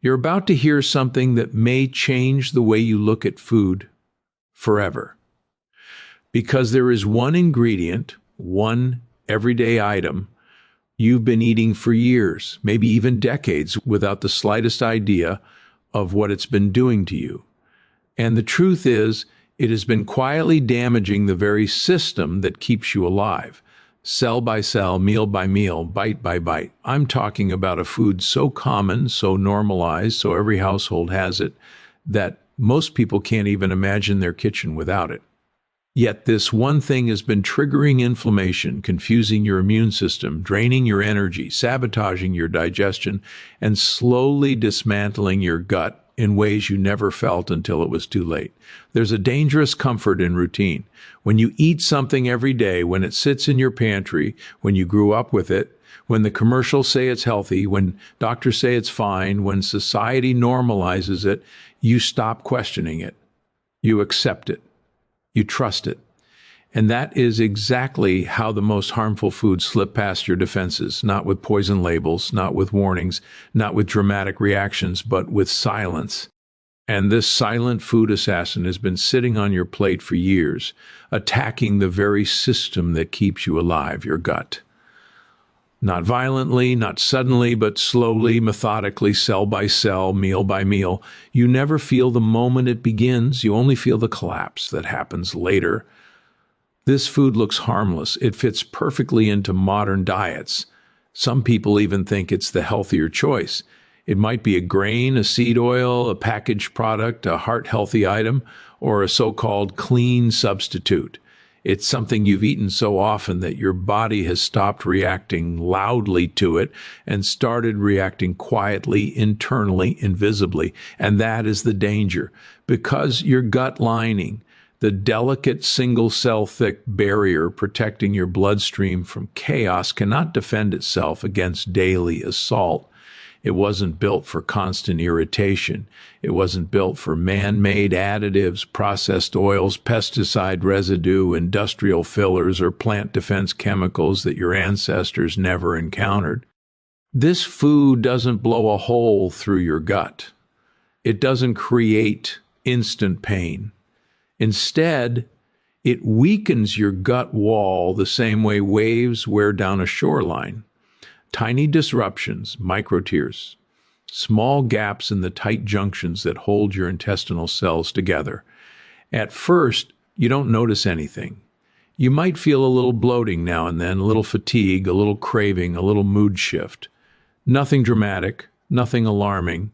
You're about to hear something that may change the way you look at food forever. Because there is one ingredient, one everyday item you've been eating for years, maybe even decades, without the slightest idea of what it's been doing to you. And the truth is, it has been quietly damaging the very system that keeps you alive. Cell by cell, meal by meal, bite by bite. I'm talking about a food so common, so normalized, so every household has it, that most people can't even imagine their kitchen without it. Yet this one thing has been triggering inflammation, confusing your immune system, draining your energy, sabotaging your digestion, and slowly dismantling your gut in ways you never felt until it was too late. There's a dangerous comfort in routine. When you eat something every day, when it sits in your pantry, when you grew up with it, when the commercials say it's healthy, when doctors say it's fine, when society normalizes it, you stop questioning it. You accept it. You trust it. And that is exactly how the most harmful foods slip past your defenses, not with poison labels, not with warnings, not with dramatic reactions, but with silence. And this silent food assassin has been sitting on your plate for years, attacking the very system that keeps you alive, your gut. Not violently, not suddenly, but slowly, methodically, cell by cell, meal by meal. You never feel the moment it begins. You only feel the collapse that happens later. This food looks harmless. It fits perfectly into modern diets. Some people even think it's the healthier choice. It might be a grain, a seed oil, a packaged product, a heart-healthy item, or a so-called clean substitute. It's something you've eaten so often that your body has stopped reacting loudly to it and started reacting quietly, internally, invisibly. And that is the danger, because your gut lining, the delicate single-cell thick barrier protecting your bloodstream from chaos, cannot defend itself against daily assault. It wasn't built for constant irritation. It wasn't built for man-made additives, processed oils, pesticide residue, industrial fillers, or plant defense chemicals that your ancestors never encountered. This food doesn't blow a hole through your gut. It doesn't create instant pain. Instead, it weakens your gut wall the same way waves wear down a shoreline. Tiny disruptions, microtears, small gaps in the tight junctions that hold your intestinal cells together. At first, you don't notice anything. You might feel a little bloating now and then, a little fatigue, a little craving, a little mood shift. Nothing dramatic, nothing alarming.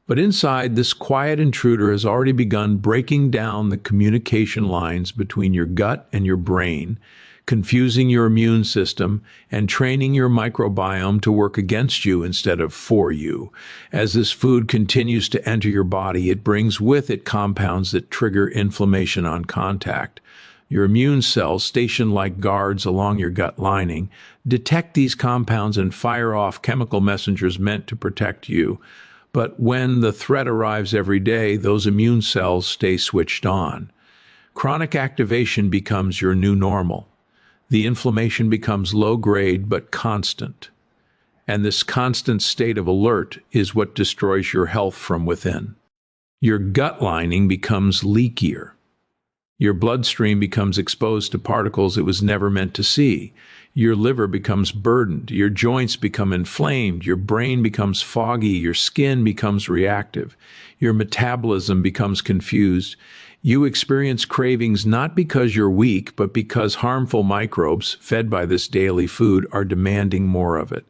But inside, this quiet intruder has already begun breaking down the communication lines between your gut and your brain, confusing your immune system, and training your microbiome to work against you instead of for you. As this food continues to enter your body, it brings with it compounds that trigger inflammation on contact. Your immune cells, stationed like guards along your gut lining, detect these compounds and fire off chemical messengers meant to protect you. But when the threat arrives every day, those immune cells stay switched on. Chronic activation becomes your new normal. The inflammation becomes low-grade but constant. And this constant state of alert is what destroys your health from within. Your gut lining becomes leakier. Your bloodstream becomes exposed to particles it was never meant to see. Your liver becomes burdened. Your joints become inflamed. Your brain becomes foggy. Your skin becomes reactive. Your metabolism becomes confused. You experience cravings not because you're weak, but because harmful microbes fed by this daily food are demanding more of it.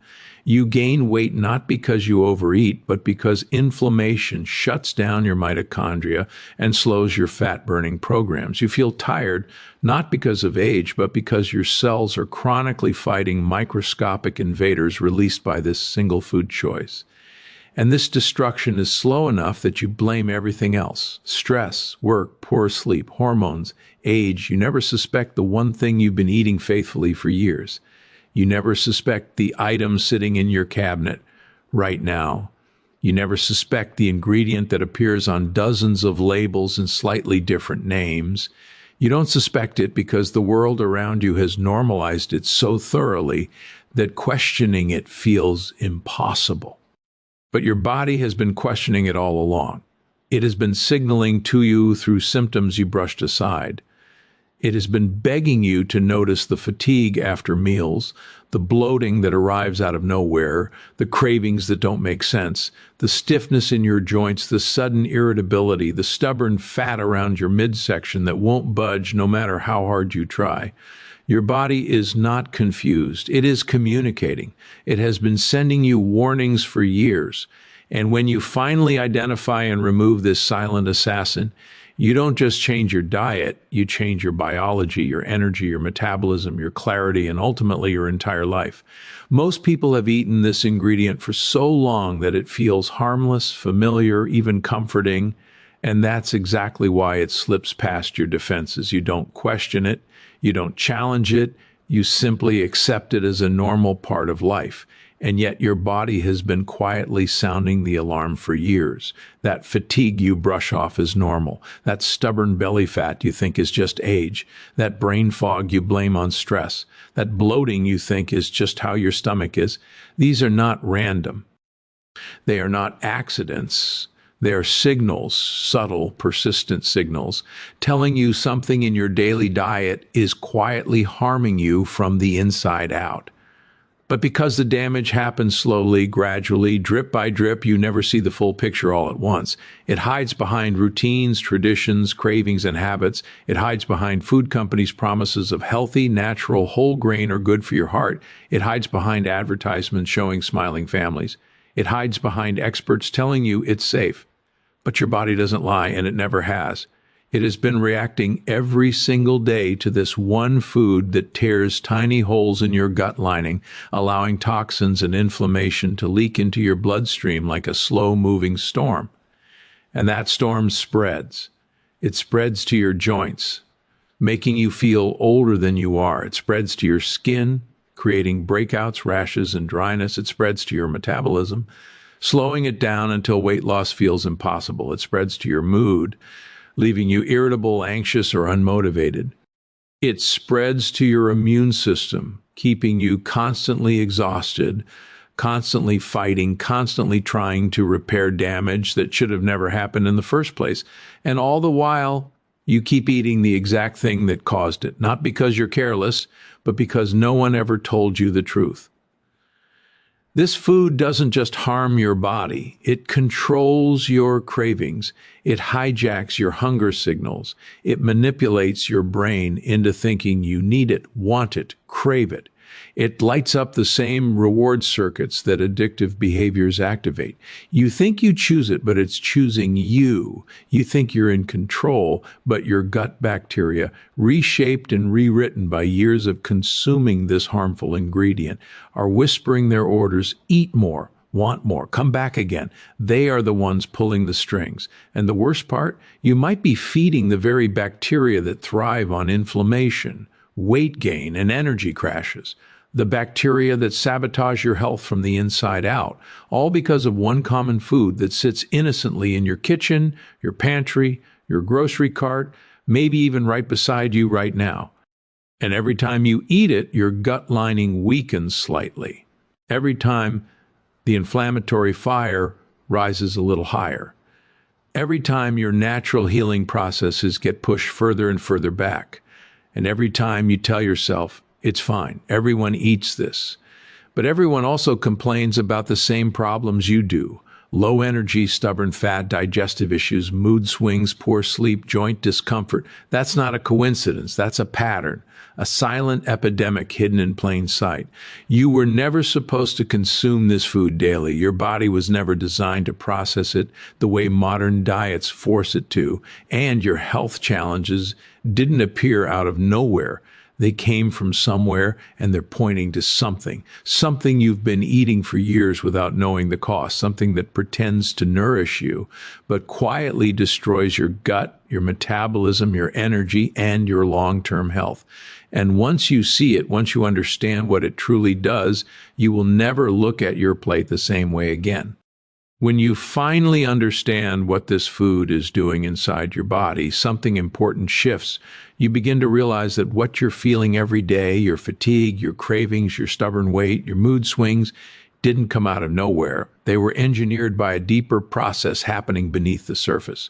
You gain weight not because you overeat, but because inflammation shuts down your mitochondria and slows your fat-burning programs. You feel tired not because of age, but because your cells are chronically fighting microscopic invaders released by this single food choice. And this destruction is slow enough that you blame everything else. Stress, work, poor sleep, hormones, age. You never suspect the one thing you've been eating faithfully for years. You never suspect the item sitting in your cabinet right now. You never suspect the ingredient that appears on dozens of labels in slightly different names. You don't suspect it because the world around you has normalized it so thoroughly that questioning it feels impossible. But your body has been questioning it all along. It has been signaling to you through symptoms you brushed aside. It has been begging you to notice the fatigue after meals, the bloating that arrives out of nowhere, the cravings that don't make sense, the stiffness in your joints, the sudden irritability, the stubborn fat around your midsection that won't budge no matter how hard you try. Your body is not confused. It is communicating. It has been sending you warnings for years. And when you finally identify and remove this silent assassin, you don't just change your diet, you change your biology, your energy, your metabolism, your clarity, and ultimately your entire life. Most people have eaten this ingredient for so long that it feels harmless, familiar, even comforting, and that's exactly why it slips past your defenses. You don't question it, you don't challenge it, you simply accept it as a normal part of life. And yet your body has been quietly sounding the alarm for years. That fatigue you brush off as normal. That stubborn belly fat you think is just age. That brain fog you blame on stress. That bloating you think is just how your stomach is. These are not random. They are not accidents. They are signals, subtle, persistent signals, telling you something in your daily diet is quietly harming you from the inside out. But because the damage happens slowly, gradually, drip by drip, you never see the full picture all at once. It hides behind routines, traditions, cravings, and habits. It hides behind food companies' promises of healthy, natural, whole grain or good for your heart. It hides behind advertisements showing smiling families. It hides behind experts telling you it's safe. But your body doesn't lie, and it never has. It has been reacting every single day to this one food that tears tiny holes in your gut lining, allowing toxins and inflammation to leak into your bloodstream like a slow-moving storm. And that storm spreads. It spreads to your joints, making you feel older than you are. It spreads to your skin, creating breakouts, rashes, and dryness. It spreads to your metabolism, slowing it down until weight loss feels impossible. It spreads to your mood, leaving you irritable, anxious, or unmotivated. It spreads to your immune system, keeping you constantly exhausted, constantly fighting, constantly trying to repair damage that should have never happened in the first place. And all the while, you keep eating the exact thing that caused it, not because you're careless, but because no one ever told you the truth. This food doesn't just harm your body, it controls your cravings, it hijacks your hunger signals, it manipulates your brain into thinking you need it, want it, crave it. It lights up the same reward circuits that addictive behaviors activate. You think you choose it, but it's choosing you. You think you're in control, but your gut bacteria, reshaped and rewritten by years of consuming this harmful ingredient, are whispering their orders, eat more, want more, come back again. They are the ones pulling the strings. And the worst part, you might be feeding the very bacteria that thrive on inflammation, weight gain, and energy crashes. The bacteria that sabotage your health from the inside out, all because of one common food that sits innocently in your kitchen, your pantry, your grocery cart, maybe even right beside you right now. And every time you eat it, your gut lining weakens slightly. Every time the inflammatory fire rises a little higher. Every time your natural healing processes get pushed further and further back. And every time you tell yourself, it's fine, everyone eats this. But everyone also complains about the same problems you do. Low energy, stubborn fat, digestive issues, mood swings, poor sleep, joint discomfort. That's not a coincidence, that's a pattern. A silent epidemic hidden in plain sight. You were never supposed to consume this food daily. Your body was never designed to process it the way modern diets force it to. And your health challenges didn't appear out of nowhere. They came from somewhere, and they're pointing to something you've been eating for years without knowing the cost, something that pretends to nourish you, but quietly destroys your gut, your metabolism, your energy, and your long-term health. And once you see it, once you understand what it truly does, you will never look at your plate the same way again. When you finally understand what this food is doing inside your body, something important shifts. You begin to realize that what you're feeling every day, your fatigue, your cravings, your stubborn weight, your mood swings, didn't come out of nowhere. They were engineered by a deeper process happening beneath the surface.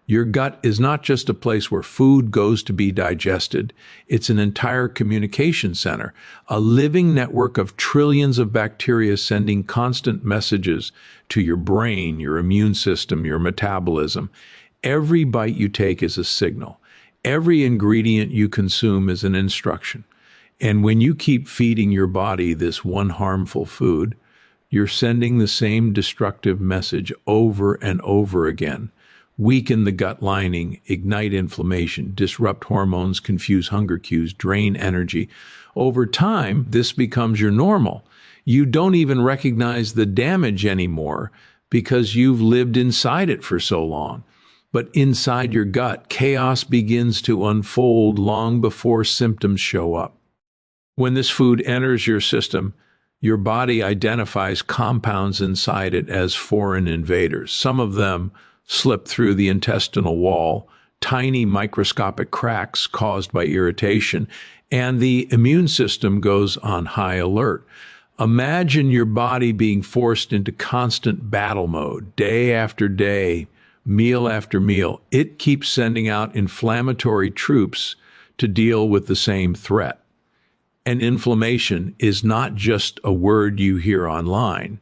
Your gut is not just a place where food goes to be digested. It's an entire communication center, a living network of trillions of bacteria sending constant messages to your brain, your immune system, your metabolism. Every bite you take is a signal. Every ingredient you consume is an instruction. And when you keep feeding your body this one harmful food, you're sending the same destructive message over and over again. Weaken the gut lining, ignite inflammation, disrupt hormones, confuse hunger cues, drain energy. Over time, this becomes your normal. You don't even recognize the damage anymore because you've lived inside it for so long. But inside your gut, chaos begins to unfold long before symptoms show up. When this food enters your system, your body identifies compounds inside it as foreign invaders. Some of them slip through the intestinal wall, tiny microscopic cracks caused by irritation, and the immune system goes on high alert. Imagine your body being forced into constant battle mode, day after day, meal after meal. It keeps sending out inflammatory troops to deal with the same threat. And inflammation is not just a word you hear online.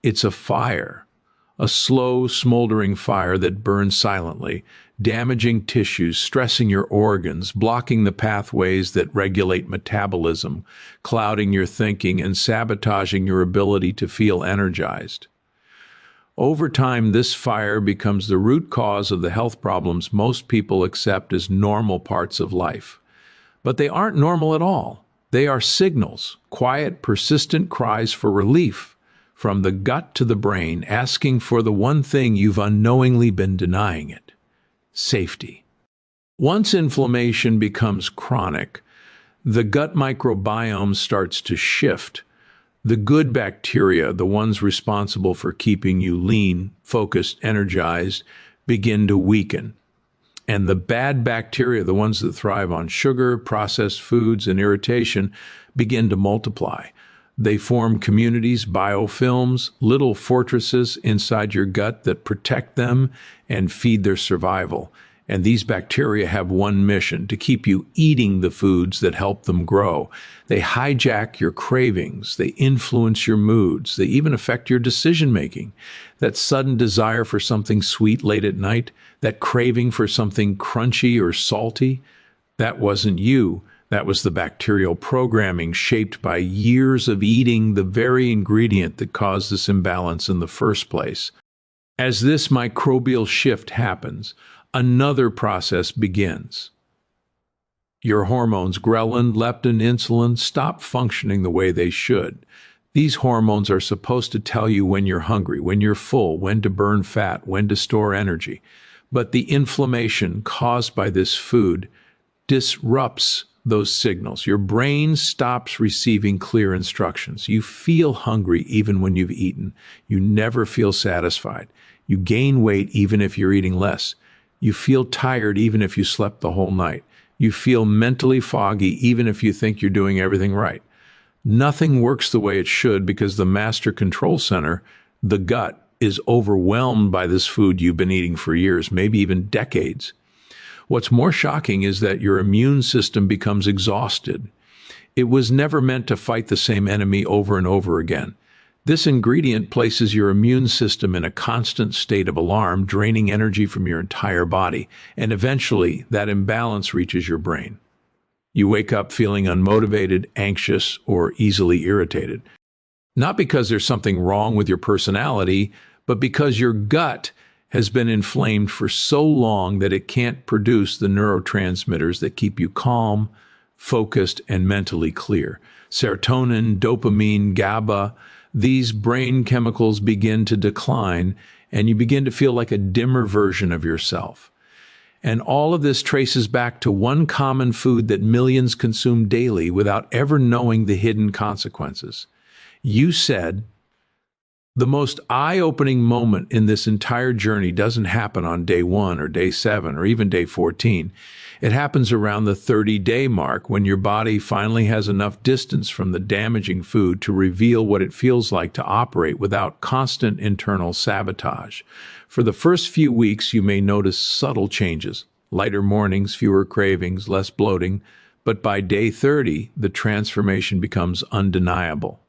It's a fire, a slow, smoldering fire that burns silently, damaging tissues, stressing your organs, blocking the pathways that regulate metabolism, clouding your thinking, and sabotaging your ability to feel energized. Over time, this fire becomes the root cause of the health problems most people accept as normal parts of life. But they aren't normal at all. They are signals, quiet, persistent cries for relief, from the gut to the brain, asking for the one thing you've unknowingly been denying it: safety. Once inflammation becomes chronic, the gut microbiome starts to shift. The good bacteria, the ones responsible for keeping you lean, focused, energized, begin to weaken. And the bad bacteria, the ones that thrive on sugar, processed foods, and irritation, begin to multiply. They form communities, biofilms, little fortresses inside your gut that protect them and feed their survival. And these bacteria have one mission: to keep you eating the foods that help them grow. They hijack your cravings. They influence your moods. They even affect your decision-making. That sudden desire for something sweet late at night, that craving for something crunchy or salty, that wasn't you. That was the bacterial programming shaped by years of eating the very ingredient that caused this imbalance in the first place. As this microbial shift happens, another process begins. Your hormones, ghrelin, leptin, insulin, stop functioning the way they should. These hormones are supposed to tell you when you're hungry, when you're full, when to burn fat, when to store energy. But the inflammation caused by this food disrupts those signals. Your brain stops receiving clear instructions. You feel hungry even when you've eaten. You never feel satisfied. You gain weight even if you're eating less. You feel tired even if you slept the whole night. You feel mentally foggy even if you think you're doing everything right. Nothing works the way it should because the master control center, the gut, is overwhelmed by this food you've been eating for years, maybe even decades. What's more shocking is that your immune system becomes exhausted. It was never meant to fight the same enemy over and over again. This ingredient places your immune system in a constant state of alarm, draining energy from your entire body, and eventually that imbalance reaches your brain. You wake up feeling unmotivated, anxious, or easily irritated. Not because there's something wrong with your personality, but because your gut has been inflamed for so long that it can't produce the neurotransmitters that keep you calm, focused, and mentally clear. Serotonin, dopamine, GABA, these brain chemicals begin to decline, and you begin to feel like a dimmer version of yourself. And all of this traces back to one common food that millions consume daily without ever knowing the hidden consequences. You said, The most eye-opening moment in this entire journey doesn't happen on day 1 or day 7 or even day 14. It happens around the 30-day mark when your body finally has enough distance from the damaging food to reveal what it feels like to operate without constant internal sabotage. For the first few weeks, you may notice subtle changes: lighter mornings, fewer cravings, less bloating. But by day 30, the transformation becomes undeniable.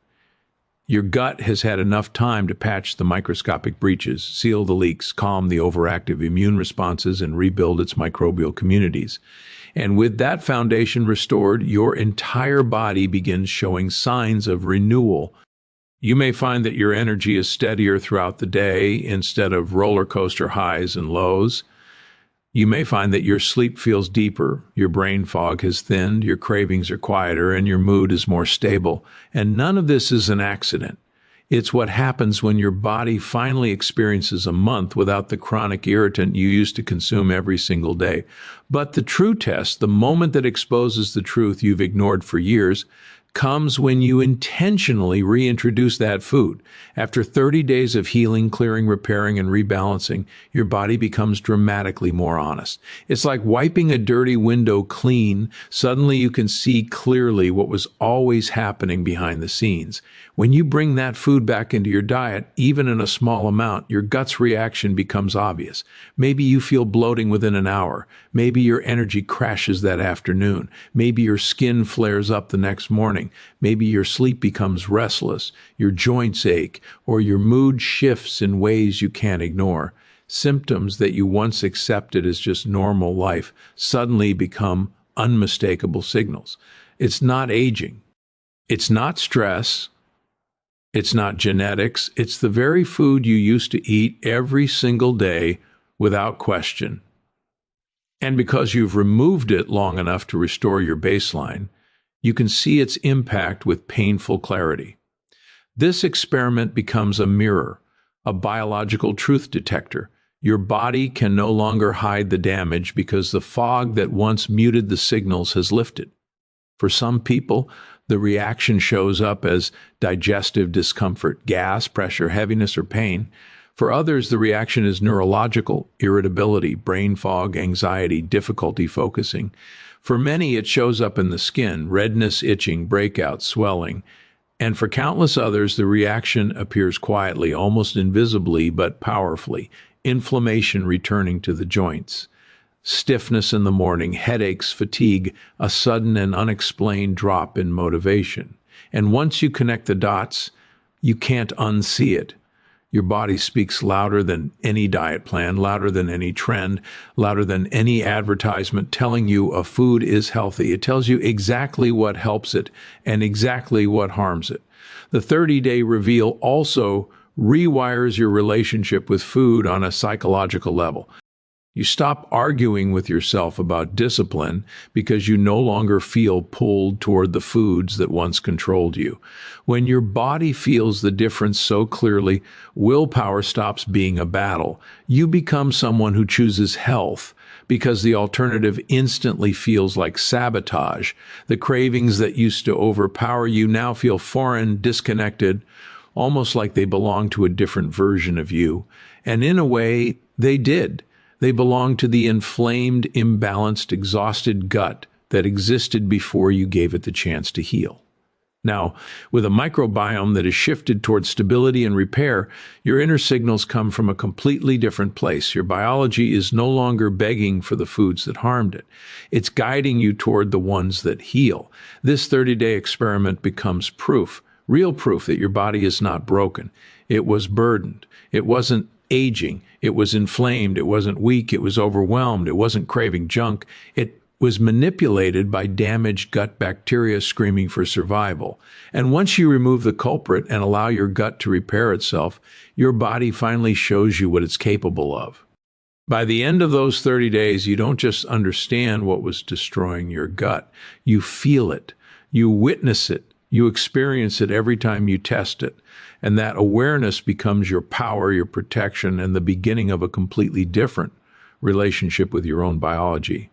Your gut has had enough time to patch the microscopic breaches, seal the leaks, calm the overactive immune responses, and rebuild its microbial communities. And with that foundation restored, your entire body begins showing signs of renewal. You may find that your energy is steadier throughout the day instead of roller coaster highs and lows. You may find that your sleep feels deeper, your brain fog has thinned, your cravings are quieter, and your mood is more stable. And none of this is an accident. It's what happens when your body finally experiences a month without the chronic irritant you used to consume every single day. But the true test, the moment that exposes the truth you've ignored for years, comes when you intentionally reintroduce that food. After 30 days of healing, clearing, repairing, and rebalancing, your body becomes dramatically more honest. It's like wiping a dirty window clean. Suddenly you can see clearly what was always happening behind the scenes. When you bring that food back into your diet, even in a small amount, your gut's reaction becomes obvious. Maybe you feel bloating within an hour. Maybe your energy crashes that afternoon. Maybe your skin flares up the next morning. Maybe your sleep becomes restless, your joints ache, or your mood shifts in ways you can't ignore. Symptoms that you once accepted as just normal life suddenly become unmistakable signals. It's not aging. It's not stress. It's not genetics. It's the very food you used to eat every single day without question. And because you've removed it long enough to restore your baseline, you can see its impact with painful clarity. This experiment becomes a mirror, a biological truth detector. Your body can no longer hide the damage because the fog that once muted the signals has lifted. For some people, the reaction shows up as digestive discomfort, gas, pressure, heaviness, or pain. For others, the reaction is neurological: irritability, brain fog, anxiety, difficulty focusing. For many, it shows up in the skin: redness, itching, breakouts, swelling. And for countless others, the reaction appears quietly, almost invisibly, but powerfully: inflammation returning to the joints, stiffness in the morning, headaches, fatigue, a sudden and unexplained drop in motivation. And once you connect the dots, you can't unsee it. Your body speaks louder than any diet plan, louder than any trend, louder than any advertisement telling you a food is healthy. It tells you exactly what helps it and exactly what harms it. The 30-day reveal also rewires your relationship with food on a psychological level. You stop arguing with yourself about discipline because you no longer feel pulled toward the foods that once controlled you. When your body feels the difference so clearly, willpower stops being a battle. You become someone who chooses health because the alternative instantly feels like sabotage. The cravings that used to overpower you now feel foreign, disconnected, almost like they belong to a different version of you. And in a way, they did. They belong to the inflamed, imbalanced, exhausted gut that existed before you gave it the chance to heal. Now, with a microbiome that is shifted towards stability and repair, your inner signals come from a completely different place. Your biology is no longer begging for the foods that harmed it. It's guiding you toward the ones that heal. This 30-day experiment becomes proof, real proof, that your body is not broken. It was burdened. It wasn't aging. It was inflamed. It wasn't weak. It was overwhelmed. It wasn't craving junk. It was manipulated by damaged gut bacteria screaming for survival. And once you remove the culprit and allow your gut to repair itself, your body finally shows you what it's capable of. By the end of those 30 days, you don't just understand what was destroying your gut. You feel it. You witness it. You experience it every time you test it. And that awareness becomes your power, your protection, and the beginning of a completely different relationship with your own biology.